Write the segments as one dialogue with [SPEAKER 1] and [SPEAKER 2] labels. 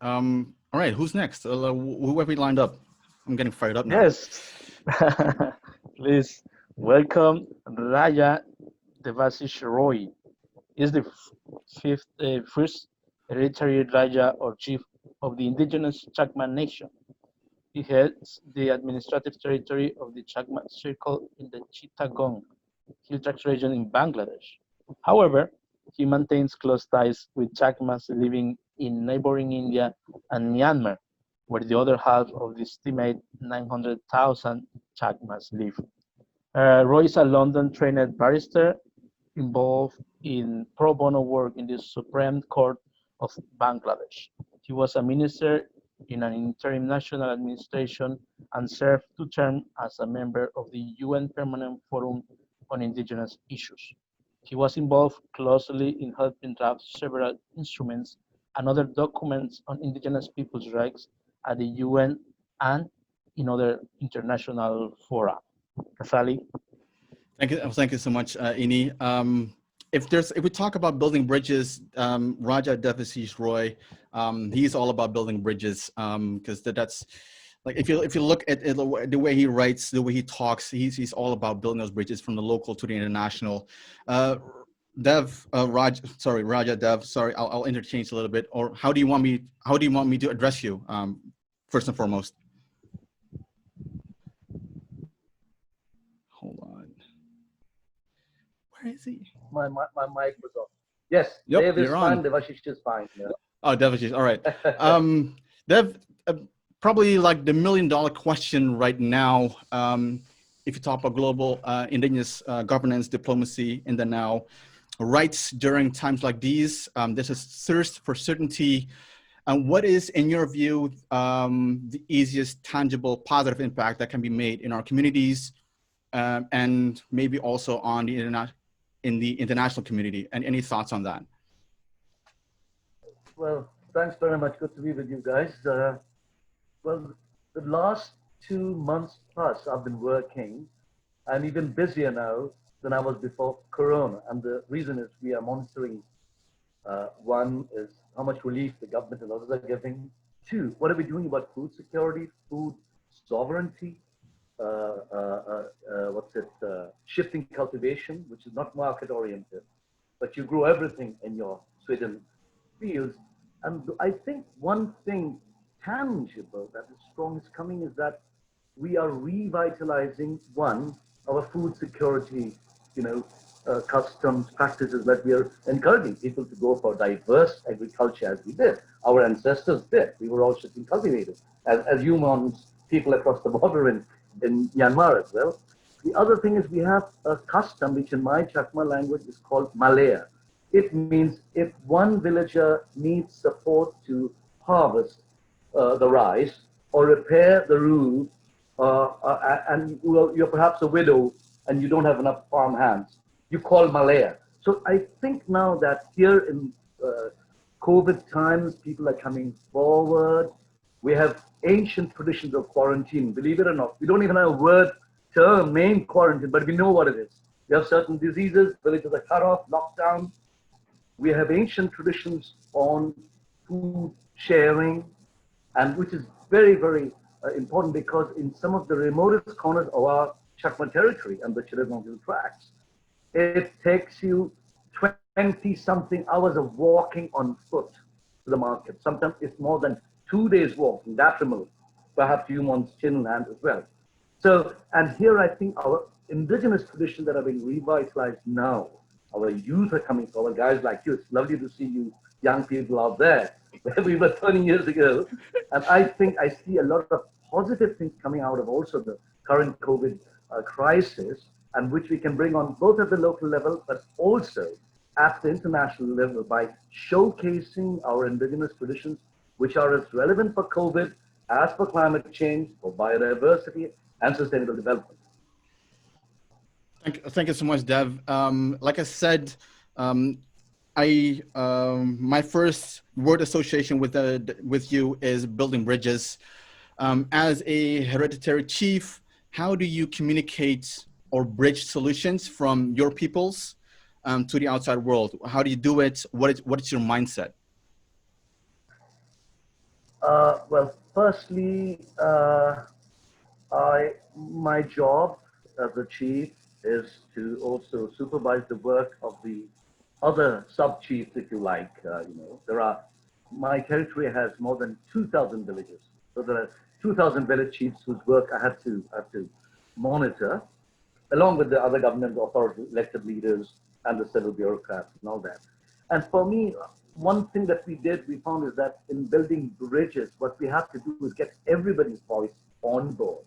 [SPEAKER 1] All right, who's next? Who have we lined up? I'm getting fired up now.
[SPEAKER 2] Yes, please welcome Raya Devasish Roy. Is the first hereditary Raja or chief of the indigenous Chakma nation. He heads the administrative territory of the Chakma circle in the Chittagong Hill Tracts region in Bangladesh. However, he maintains close ties with Chakmas living in neighboring India and Myanmar, where the other half of the estimated 900,000 Chakmas live. Roy is a London-trained barrister involved in pro bono work in the Supreme Court of Bangladesh. He was a minister in an interim national administration and served 2 terms as a member of the UN Permanent Forum on Indigenous Issues. He was involved closely in helping draft several instruments and other documents on indigenous peoples' rights at the UN and in other international fora. Kasali?
[SPEAKER 1] Thank you so much, Ini. If we talk about building bridges, Raja Devasish Roy, he's all about building bridges, because that's like if you look at the way he writes, the way he talks, he's all about building those bridges from the local to the international. Raja Dev, sorry, I'll interchange a little bit. Or how do you want me to address you, first and foremost? Hold on. Where is he?
[SPEAKER 3] My mic was off. Yes,
[SPEAKER 1] yep,
[SPEAKER 3] Dev is fine, Devashish is fine. Yeah.
[SPEAKER 1] Oh, Devashish, all right. Dev, probably like the $1 million question right now, if you talk about global indigenous governance, diplomacy in the now, rights during times like these, there's a thirst for certainty. And what is, in your view, the easiest tangible positive impact that can be made in our communities, and maybe also on the international community? And any thoughts on that?
[SPEAKER 3] Well, thanks very much. Good to be with you guys. Well, the last 2 months plus I've been working. I'm even busier now than I was before Corona. And the reason is we are monitoring. One is how much relief the government and others are giving. 2, what are we doing about food security, food sovereignty, shifting cultivation, which is not market oriented, but you grow everything in your Sweden fields. And I think one thing tangible that is strong is coming is that we are revitalizing our food security, customs, practices, that we are encouraging people to go for diverse agriculture as we did. Our ancestors did. We were all shifting cultivators as humans, people across the border in Myanmar as well. The other thing is we have a custom which in my Chakma language is called Malaya. It means if one villager needs support to harvest the rice or repair the roof, and you're perhaps a widow and you don't have enough farm hands, you call Malaya. So I think now that here in COVID times, people are coming forward. We have ancient traditions of quarantine, believe it or not. We don't even have a term named quarantine, but we know what it is. We have certain diseases, villages are cut off, locked down. We have ancient traditions on food sharing, and which is very, very important because in some of the remotest corners of our Chakma territory and the Chittagong Hill Tracts, it takes you 20-something hours of walking on foot to the market. Sometimes it's more than 2 days walking, that remote, perhaps you want chin land as well. So, and here I think our indigenous traditions that are being revitalized now, our youth are coming forward, guys like you. It's lovely to see you young people out there, where we were 20 years ago. And I think I see a lot of positive things coming out of also the current COVID crisis, and which we can bring on both at the local level, but also at the international level by showcasing our indigenous traditions, which are as relevant for COVID as for climate change, for biodiversity, and sustainable development.
[SPEAKER 1] Thank you so much, Dev. Like I said, my first word association with you is building bridges. As a hereditary chief, how do you communicate or bridge solutions from your peoples to the outside world? How do you do it? What is your mindset?
[SPEAKER 3] Well, firstly, my job as the chief is to also supervise the work of the other sub-chiefs, if you like. My territory has more than 2,000 villages. So there are 2,000 village chiefs whose work I have to monitor, along with the other government authority, elected leaders, and the civil bureaucrats and all that. And for me, one thing that we found is that in building bridges, what we have to do is get everybody's voice on board.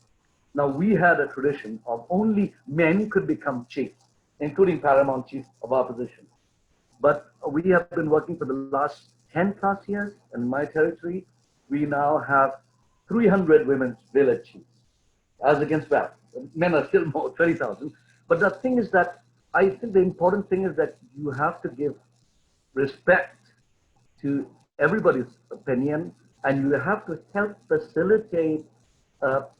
[SPEAKER 3] Now, we had a tradition of only men could become chiefs, including paramount chief of our position. But we have been working for the last 10 plus years in my territory. We now have 300 women's village chiefs, as against, well, men are still more, 20,000. But the thing is that I think the important thing is that you have to give respect to everybody's opinion, and you have to help facilitate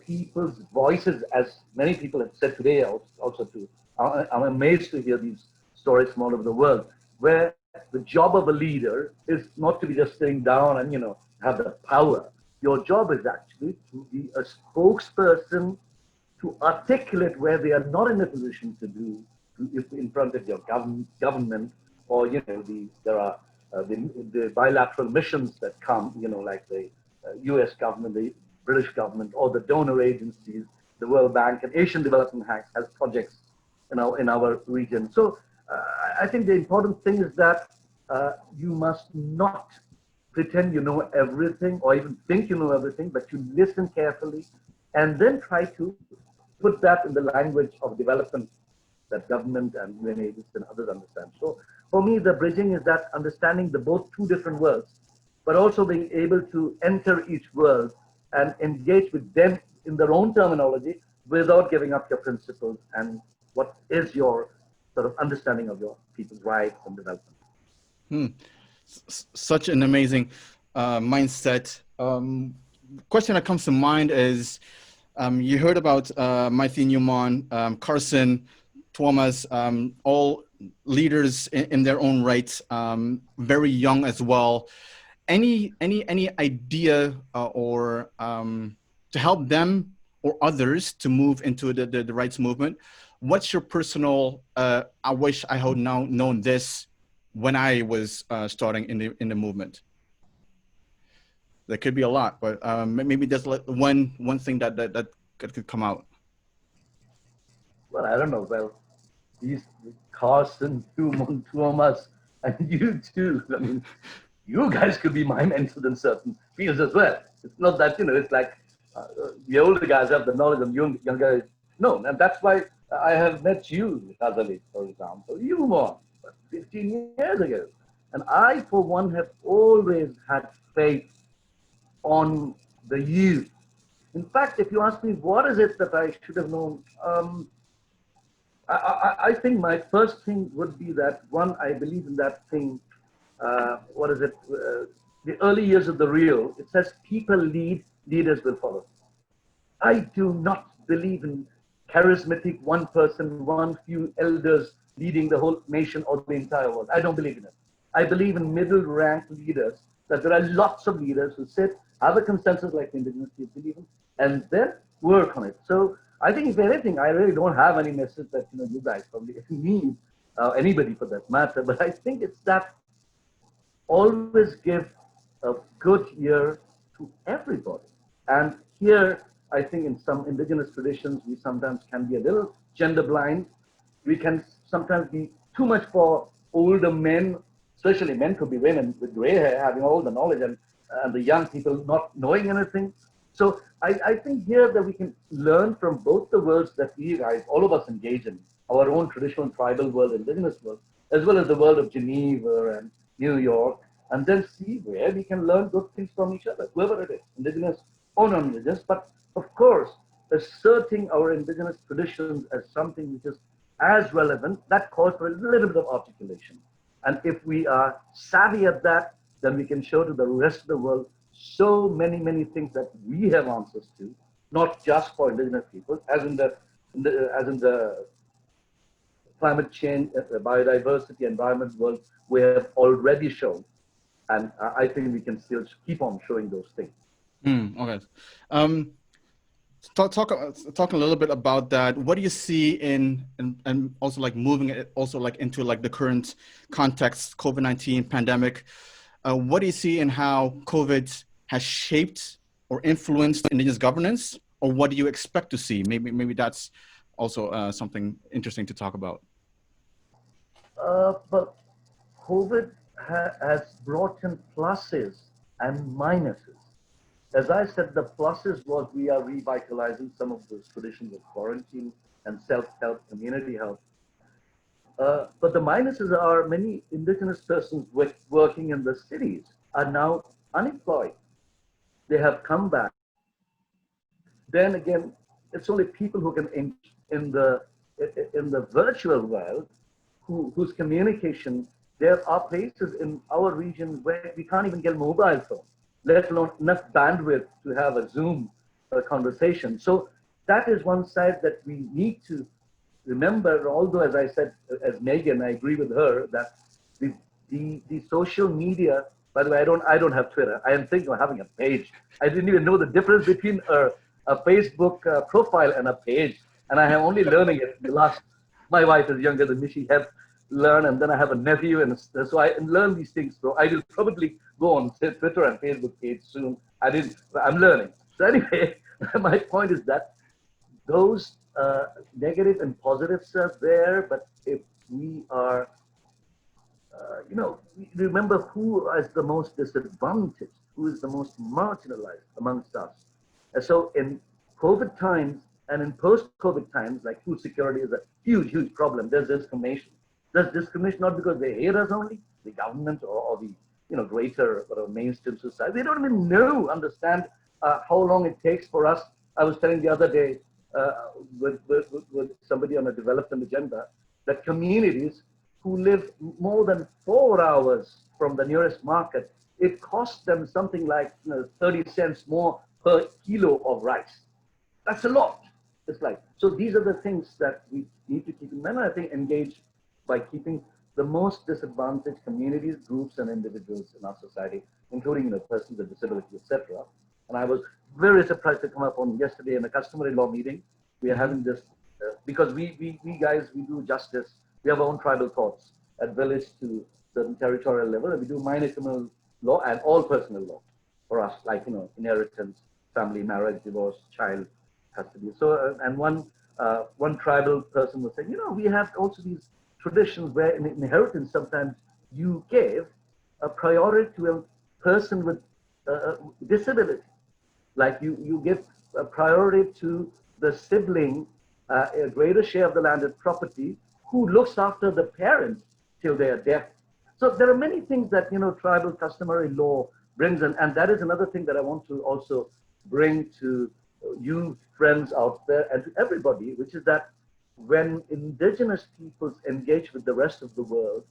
[SPEAKER 3] people's voices, as many people have said today also too. I'm amazed to hear these stories from all over the world, where the job of a leader is not to be just sitting down and, have the power. Your job is actually to be a spokesperson to articulate where they are not in a position to do if in front of your government, or there are the bilateral missions that come, like the U.S. government, the British government, or the donor agencies, the World Bank and Asian Development Bank has projects, in our region. So I think the important thing is that you must not pretend you know everything or even think you know everything, but you listen carefully and then try to put that in the language of development that government and UN agencies and others understand. So for me, the bridging is that understanding the both two different worlds, but also being able to enter each world and engage with them in their own terminology without giving up your principles and what is your sort of understanding of your people's rights and development.
[SPEAKER 1] Such an amazing mindset. Question that comes to mind is, you heard about Matthew Newman, Carson, Tuomas, all leaders in their own right, very young as well. Any idea or to help them or others to move into the rights movement? What's your personal, I wish I had now known this when I was starting in the movement? There could be a lot, but maybe there's like one thing that could come out.
[SPEAKER 3] Well, I don't know. Well, these Carson, Tuomas, and you too. I mean, you guys could be my mentors in certain fields as well. It's not that, it's like the older guys have the knowledge of young guys. No, and that's why I have met you, Kazali, for example, you won 15 years ago. And I, for one, have always had faith on the youth. In fact, if you ask me, what is it that I should have known? I think my first thing would be that, one, I believe in that thing, the early years of the real, it says people lead, leaders will follow. I do not believe in charismatic one person, one few elders leading the whole nation or the entire world. I don't believe in it. I believe in middle rank leaders, that there are lots of leaders who sit, have a consensus like the Indigenous people believe in, and then work on it. So I think if anything, I really don't have any message that you guys probably need, anybody for that matter, but I think it's that always give a good ear to everybody. And here, I think in some Indigenous traditions, we sometimes can be a little gender blind. We can sometimes be too much for older men, especially men could be women with gray hair, having all the knowledge, and the young people not knowing anything. So I think here that we can learn from both the worlds that we guys, all of us engage in, our own traditional tribal world, Indigenous world, as well as the world of Geneva and New York, and then see where we can learn good things from each other, whoever it is, Indigenous or non-Indigenous. But of course, asserting our Indigenous traditions as something which is as relevant, that calls for a little bit of articulation. And if we are savvy at that, then we can show to the rest of the world so many things that we have answers to, not just for Indigenous people, as in the climate change, biodiversity, environment world, we have already shown. And I think we can still keep on showing those things.
[SPEAKER 1] Okay. Talk a little bit about that. What do you see and also like moving it also like into like the current context, COVID-19 pandemic? What do you see in how COVID has shaped or influenced Indigenous governance, or what do you expect to see? Maybe that's also something interesting to talk about.
[SPEAKER 3] But COVID has brought in pluses and minuses. As I said, the pluses was we are revitalizing some of those traditions of quarantine and self-help, community help. But the minuses are many Indigenous persons working in the cities are now unemployed. They have come back. Then again, it's only people who can in the virtual world whose communication. There are places in our region where we can't even get a mobile phone, let alone enough bandwidth to have a Zoom conversation. So that is one side that we need to remember. Although, as I said, as Megan, I agree with her that the social media. By the way, I don't have Twitter. I am thinking of having a page. I didn't even know the difference between a Facebook profile and a page, and I am only learning it the last. My wife is younger than me. She has learned, and then I have a nephew, and so I learn these things. So I will probably go on Twitter and Facebook page soon. I'm learning. So anyway, my point is that those negative and positives are there, but if we are, remember who is the most disadvantaged, who is the most marginalized amongst us. And so in COVID times and in post-COVID times, like food security is a huge, huge problem. There's discrimination. There's discrimination not because they hate us only, the government or the greater mainstream society. They don't even understand how long it takes for us. I was telling the other day with somebody on a development agenda that communities who live more than 4 hours from the nearest market, it costs them something like 30 cents more per kilo of rice. That's a lot. It's like, so these are the things that we need to keep in mind. I think engage by keeping the most disadvantaged communities, groups, and individuals in our society, including persons with disability, etc. And I was very surprised to come up on yesterday in a customary law meeting. We are having this because we guys, we do justice. We have our own tribal courts at village to certain territorial level, and we do minor criminal law and all personal law for us, like inheritance, family, marriage, divorce, child custody. So and one tribal person was saying, we have also these traditions where in inheritance sometimes you give a priority to a person with disability, like you give a priority to the sibling, a greater share of the landed property, who looks after the parents till they are deaf. So there are many things that tribal customary law brings in, and that is another thing that I want to also bring to you friends out there and to everybody, which is that when Indigenous peoples engage with the rest of the world,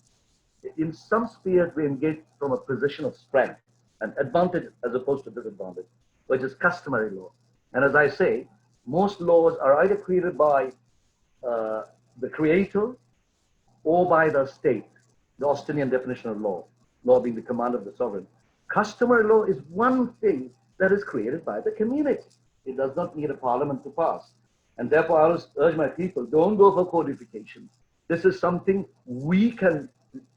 [SPEAKER 3] in some spheres we engage from a position of strength and advantage as opposed to disadvantage, which is customary law. And as I say, most laws are either created by the creator or by the state, the Austinian definition of law being the command of the sovereign. Customary law is one thing that is created by the community. It does not need a parliament to pass. And therefore, I always urge my people, don't go for codification. This is something we can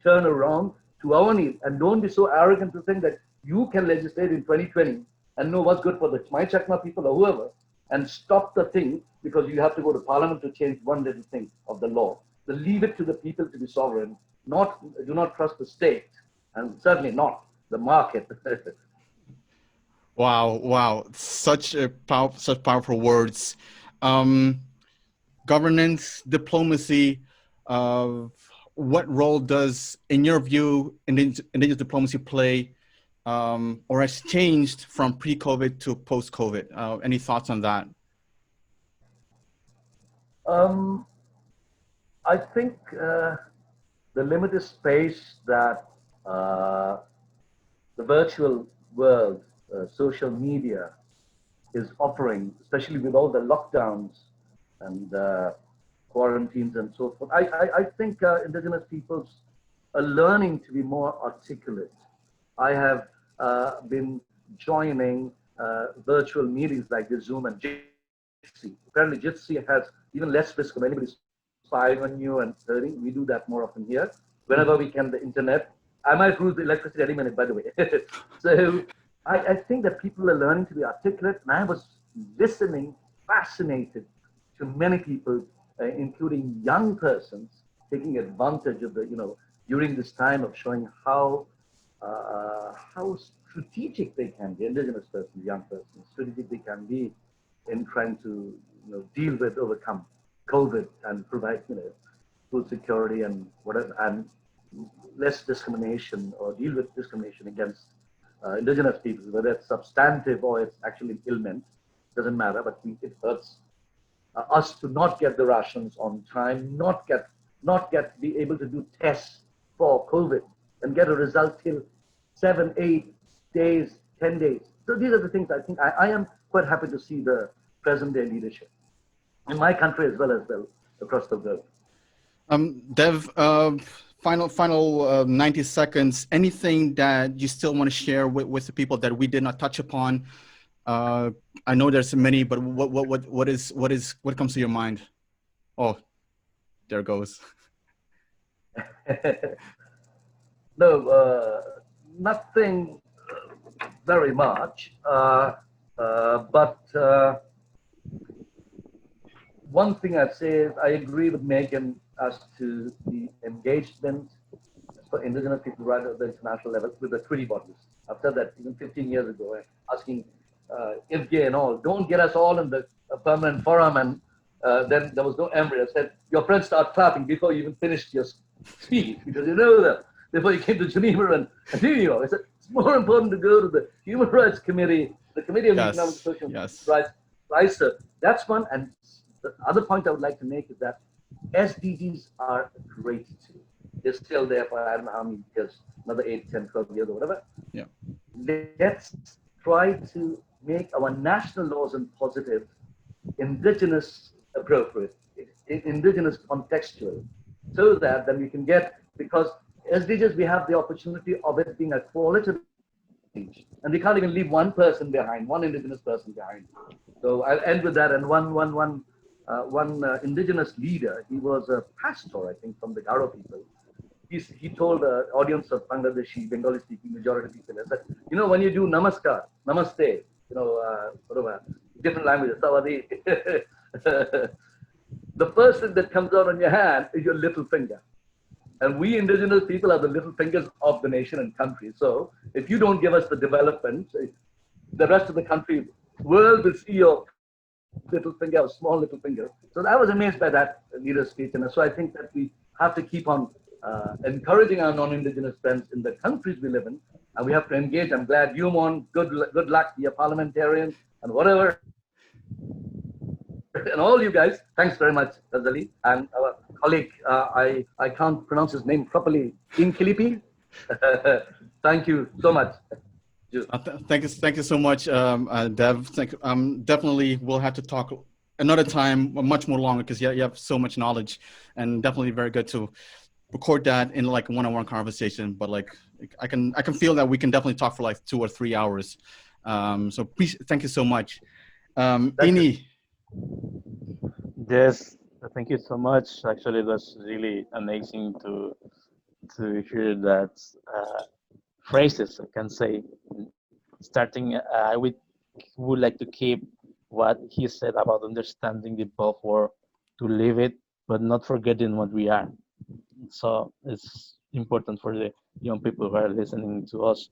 [SPEAKER 3] turn around to our need. And don't be so arrogant to think that you can legislate in 2020 and know what's good for my Chakma people or whoever, and stop the thing because you have to go to parliament to change one little thing of the law. So leave it to the people to be sovereign. Do not trust the state, and certainly not the market.
[SPEAKER 1] Wow! Such powerful words. Governance, diplomacy. What role does, in your view, indigenous diplomacy play, or has changed from pre-COVID to post-COVID? Any thoughts on that?
[SPEAKER 3] I think the limited space that the virtual world, social media, is offering, especially with all the lockdowns and quarantines and so forth. I think Indigenous peoples are learning to be more articulate. I have been joining virtual meetings like the Zoom and Jitsi. Apparently, Jitsi has even less risk of anybody spying on you and hurting. We do that more often here. Whenever we can, the internet. I might lose the electricity any minute, by the way. So I think that people are learning to be articulate, and I was listening, fascinated to many people, including young persons, taking advantage of the, during this time of showing how strategic they can be, indigenous persons, young persons, strategic they can be in trying to deal with, overcome COVID and provide food security and whatever, and less discrimination or deal with discrimination against indigenous people, whether it's substantive or it's actually ill-meant, doesn't matter, but it hurts us to not get the rations on time, not be able to do tests for COVID and get a result till 7, 8 days, 10 days. So these are the things I think I am quite happy to see the present day leadership in my country as well across the world.
[SPEAKER 1] Dev, final 90 seconds. Anything that you still want to share with the people that we did not touch upon? I know there's many, but what comes to your mind? Oh, there it goes.
[SPEAKER 3] No, nothing very much. But one thing I'd say is I agree with Megan as to the engagement for indigenous people right at the international level with the treaty bodies. I've said that even 15 years ago, asking IFGA and all, don't get us all in the permanent forum, and then there was no UNEMRIP. I said, your friends start clapping before you even finished your speech, because you know that before you came to Geneva and New York. I said, it's more important to go to the Human Rights Committee, the Committee on Economic Social Rights. That's one. And the other point I would like to make is that SDGs are great too. They're still there for I don't know how many years, another 8, 10, 12 years or whatever.
[SPEAKER 1] Yeah.
[SPEAKER 3] Let's try to make our national laws and positive, indigenous appropriate, indigenous contextual, so that then we can get, because SDGs, we have the opportunity of it being a qualitative change, and we can't even leave one person behind, one indigenous person behind. So I'll end with that. And one indigenous leader, he was a pastor, I think, from the Garo people. He told the audience of Bangladeshi, Bengali-speaking majority people, he said, when you do namaskar, namaste, whatever, different languages, sawadee, the first thing that comes out on your hand is your little finger. And we indigenous people are the little fingers of the nation and country. So if you don't give us the development, the rest of the country, world will see your little finger, or small little finger. So I was amazed by that leader's speech. And so I think that we have to keep on encouraging our non-indigenous friends in the countries we live in. And we have to engage. I'm glad you're on. Good luck to your parliamentarians and whatever. And all you guys, thanks very much, Razali. And our colleague, I can't pronounce his name properly, Inkilipi. Thank you so much.
[SPEAKER 1] Thank you so much, Dev. Definitely we'll have to talk another time, much more longer, because you have so much knowledge, and definitely very good to record that in like a one-on-one conversation. But like I can feel that we can definitely talk for like 2 or 3 hours. So please, thank you so much. Ini.
[SPEAKER 2] Yes, thank you so much. Actually, that's really amazing to hear that phrases, I can say. Starting, I would like to keep what he said about understanding the Gulf War, to live it, but not forgetting what we are. So it's important for the young people who are listening to us